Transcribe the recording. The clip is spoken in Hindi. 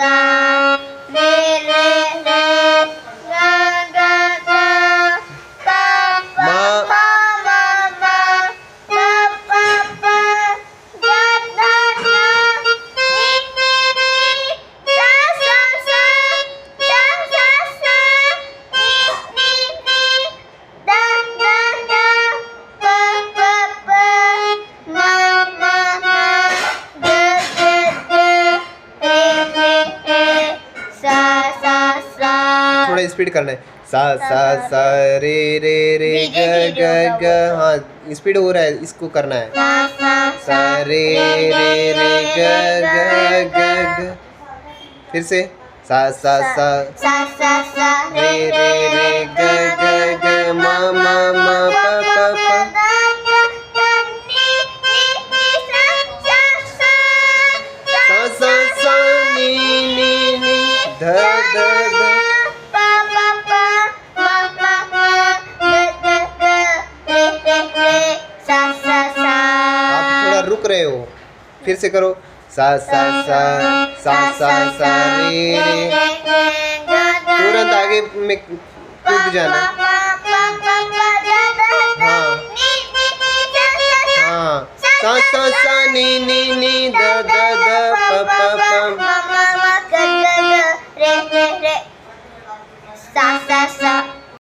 सा रे रे रे गा गा गा पा पा पा मा मा पा पा पा गा गा गा नी नी नी सा सा सा सा सा सा नी नी नी दा दा दा पा पा पा मा मा मा गा गा गा रे रे रे सा सा सा। थोड़ा स्पीड करना है। सा सा सा रे रे रे ग ग ग। हाँ स्पीड हो रहा है, इसको करना है। सा सा सा रे रे रे ग ग ग ग। फिर से सा सा सा सा सा सा रे रे रे ग ग ग मा मा मा पा पा पा। सा सा सा नी नी नी ध ध ध। आप थोड़ा रुक रहे हो, फिर से करो। सा सा सा सा सा सा रे रे। तुरंत आगे में कूद जाना। हाँ हाँ सा सा सा नी नी नी द द द प प प। सा सा सा